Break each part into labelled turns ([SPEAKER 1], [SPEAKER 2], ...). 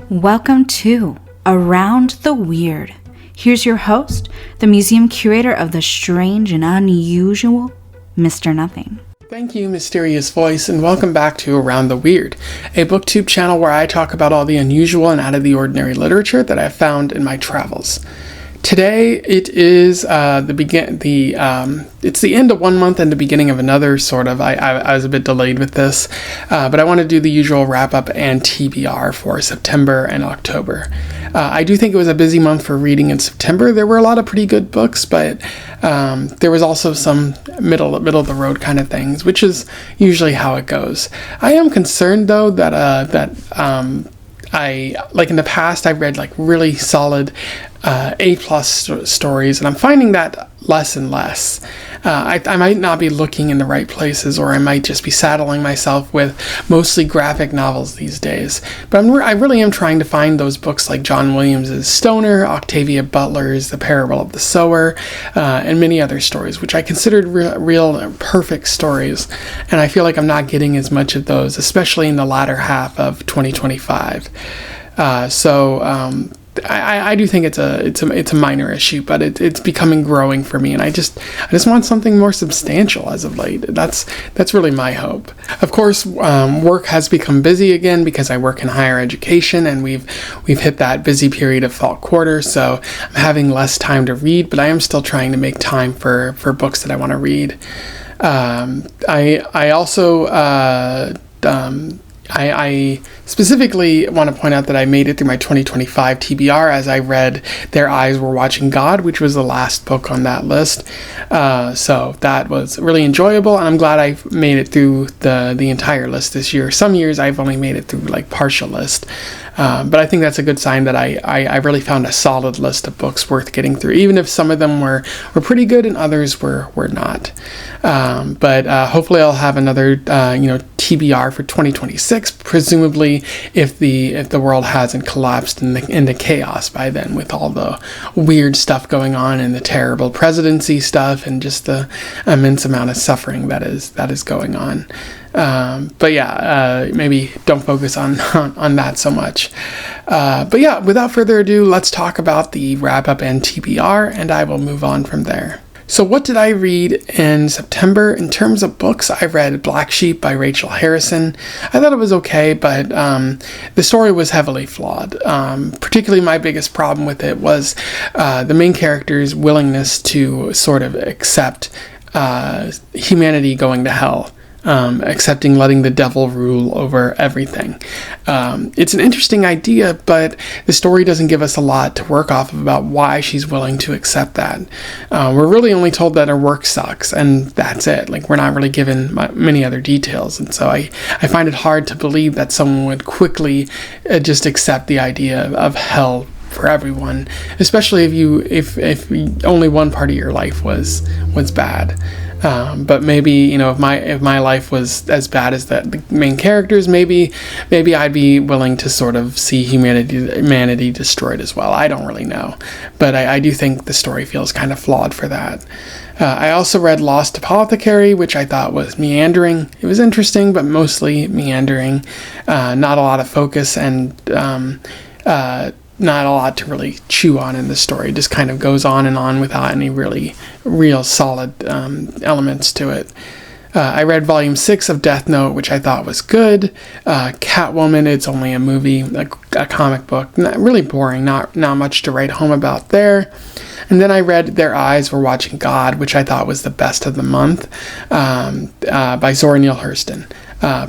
[SPEAKER 1] Welcome to Around the Weird. Here's your host, the museum curator of the strange and unusual, Mr. Nothing.
[SPEAKER 2] Thank you, mysterious voice, and welcome back to Around the Weird, a booktube channel where I talk about all the unusual and out of the ordinary literature that I've found in my travels. Today it is it's the end of one month and the beginning of another, sort of. I was a bit delayed with this, but I want to do the usual wrap-up and TBR for September and October. I do think it was a busy month for reading in September. There were a lot of pretty good books, but there was also some middle of the road kind of things, which is usually how it goes. I am concerned though that I, like in the past, I've read like really solid A+ stories, and I'm finding that less and less. I might not be looking in the right places, or I might just be saddling myself with mostly graphic novels these days. But I really am trying to find those books like John Williams' Stoner, Octavia Butler's The Parable of the Sower, and many other stories, which I considered real perfect stories. And I feel like I'm not getting as much of those, especially in the latter half of 2025. I do think it's a minor issue, but it's becoming growing for me, and I just want something more substantial as of late. That's really my hope. Of course, work has become busy again because I work in higher education, and we've hit that busy period of fall quarter, so I'm having less time to read, but I am still trying to make time for books that I want to read. I specifically want to point out that I made it through my 2025 TBR as I read Their Eyes Were Watching God, which was the last book on that list. So that was really enjoyable, and I'm glad I made it through the entire list this year. Some years I've only made it through like partial list. But I think that's a good sign that I really found a solid list of books worth getting through, even if some of them were pretty good and others were not. But hopefully I'll have another TBR for 2026, presumably if the world hasn't collapsed into chaos by then, with all the weird stuff going on and the terrible presidency stuff and just the immense amount of suffering that is going on. But yeah, maybe don't focus on that so much. But yeah, without further ado, let's talk about the wrap-up and TBR, and I will move on from there. So what did I read in September? In terms of books, I read Black Sheep by Rachel Harrison. I thought it was okay, but the story was heavily flawed. Particularly my biggest problem with it was the main character's willingness to sort of accept humanity going to hell. Accepting letting the devil rule over everything. It's an interesting idea, but the story doesn't give us a lot to work off of about why she's willing to accept that. We're really only told that her work sucks, and that's it. Like, we're not really given many other details, and so I find it hard to believe that someone would quickly just accept the idea of hell for everyone, especially if only one part of your life was bad. But maybe, if my life was as bad as the main characters, maybe I'd be willing to sort of see humanity destroyed as well. I don't really know, but I do think the story feels kind of flawed for that. I also read Lost Apothecary, which I thought was meandering. It was interesting, but mostly meandering. Not a lot of focus, and not a lot to really chew on in the story. It just kind of goes on and on without any real solid elements to it. I read Volume 6 of Death Note, which I thought was good. Catwoman, it's only a movie, a comic book. Not really boring, not much to write home about there. And then I read Their Eyes Were Watching God, which I thought was the best of the month, by Zora Neale Hurston.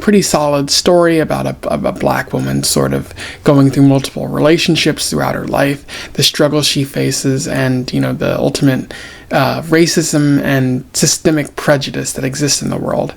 [SPEAKER 2] Pretty solid story about a black woman sort of going through multiple relationships throughout her life, the struggles she faces, and the ultimate racism and systemic prejudice that exists in the world.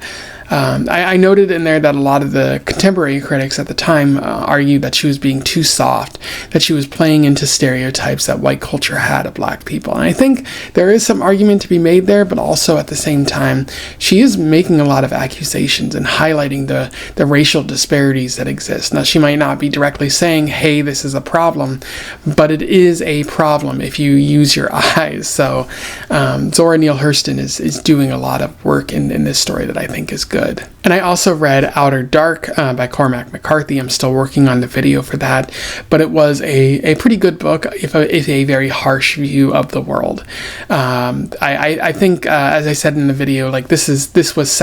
[SPEAKER 2] I noted in there that a lot of the contemporary critics at the time argued that she was being too soft, that she was playing into stereotypes that white culture had of black people. And I think there is some argument to be made there, but also at the same time, she is making a lot of accusations and highlighting the racial disparities that exist. Now, she might not be directly saying, hey, this is a problem, but it is a problem if you use your eyes. So Zora Neale Hurston is doing a lot of work in this story that I think is good. good. And I also read Outer Dark by Cormac McCarthy. I'm still working on the video for that, but it was a pretty good book, if a very harsh view of the world. I think, as I said in the video, like this was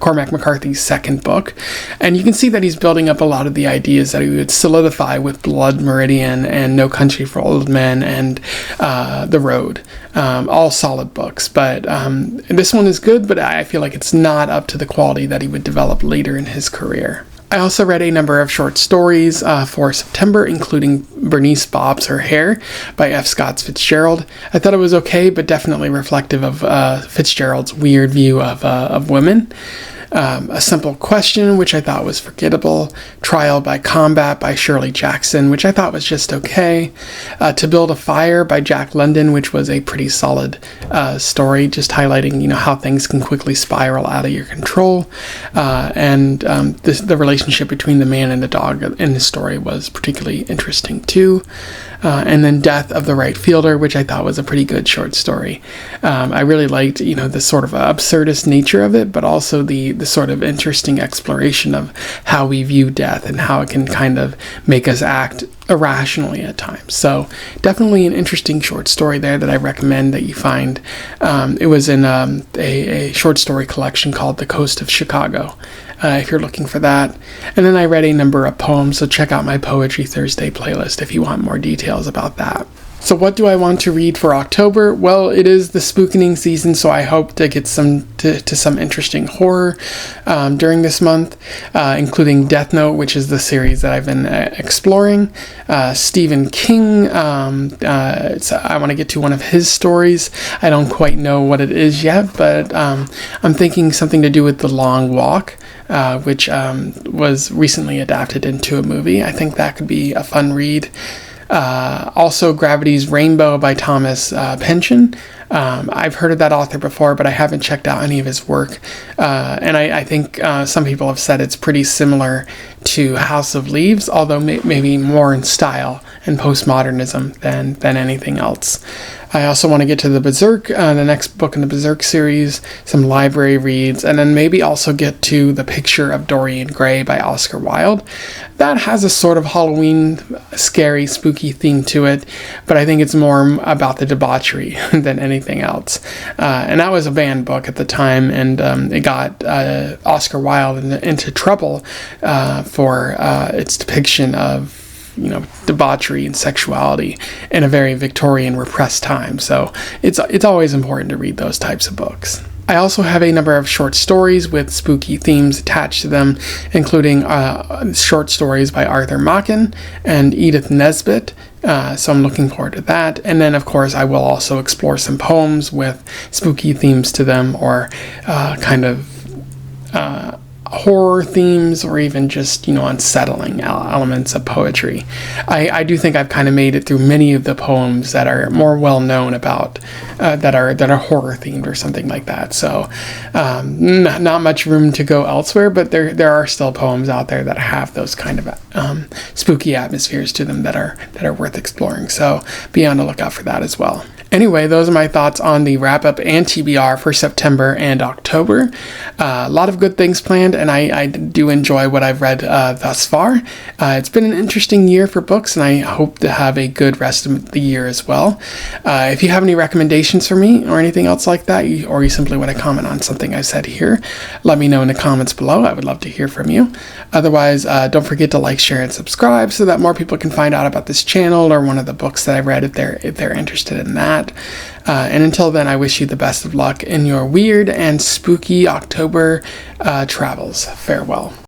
[SPEAKER 2] Cormac McCarthy's second book, and you can see that he's building up a lot of the ideas that he would solidify with Blood Meridian and No Country for Old Men and The Road. All solid books, but this one is good, but I feel like it's not up to the quality that he would develop later in his career. I also read a number of short stories for September, including Bernice Bobs Her Hair by F. Scott Fitzgerald. I thought it was okay, but definitely reflective of Fitzgerald's weird view of women. A Simple Question, which I thought was forgettable. Trial by Combat by Shirley Jackson, which I thought was just okay. To Build a Fire by Jack London, which was a pretty solid story, just highlighting, how things can quickly spiral out of your control. And the relationship between the man and the dog in the story was particularly interesting too. And then Death of the Right Fielder, which I thought was a pretty good short story. I really liked, the sort of absurdist nature of it, but also the sort of interesting exploration of how we view death and how it can kind of make us act irrationally at times. So definitely an interesting short story there that I recommend that you find. It was in a short story collection called The Coast of Chicago, if you're looking for that. And then I read a number of poems, so check out my Poetry Thursday playlist if you want more details about that. So what do I want to read for October? Well, it is the spookening season, so I hope to get some interesting horror during this month, including Death Note, which is the series that I've been exploring. Stephen King, I want to get to one of his stories. I don't quite know what it is yet, but I'm thinking something to do with The Long Walk, which was recently adapted into a movie. I think that could be a fun read. Also Gravity's Rainbow by Thomas Pynchon. I've heard of that author before, but I haven't checked out any of his work. And I think some people have said it's pretty similar to House of Leaves, although maybe more in style and postmodernism than anything else. I also want to get to the Berserk, the next book in the Berserk series, some library reads, and then maybe also get to The Picture of Dorian Grey by Oscar Wilde. That has a sort of Halloween, scary, spooky theme to it, but I think it's more about the debauchery than anything else. And that was a banned book at the time, and it got Oscar Wilde into trouble for its depiction of debauchery and sexuality in a very Victorian repressed time. So it's always important to read those types of books. I also have a number of short stories with spooky themes attached to them, including short stories by Arthur Machen and Edith Nesbit. So I'm looking forward to that. And then, of course, I will also explore some poems with spooky themes to them, or kind of horror themes, or even just unsettling elements of poetry. I do think I've kind of made it through many of the poems that are more well known about that are horror themed or something like that. So not much room to go elsewhere, but there are still poems out there that have those kind of spooky atmospheres to them that are worth exploring. So be on the lookout for that as well. Anyway, those are my thoughts on the wrap-up and TBR for September and October. A lot of good things planned, and I do enjoy what I've read thus far. It's been an interesting year for books, and I hope to have a good rest of the year as well. If you have any recommendations for me or anything else like that, or you simply want to comment on something I said here, let me know in the comments below. I would love to hear from you. Otherwise, don't forget to like, share, and subscribe so that more people can find out about this channel or one of the books that I read if they're interested in that. And until then, I wish you the best of luck in your weird and spooky October travels. Farewell.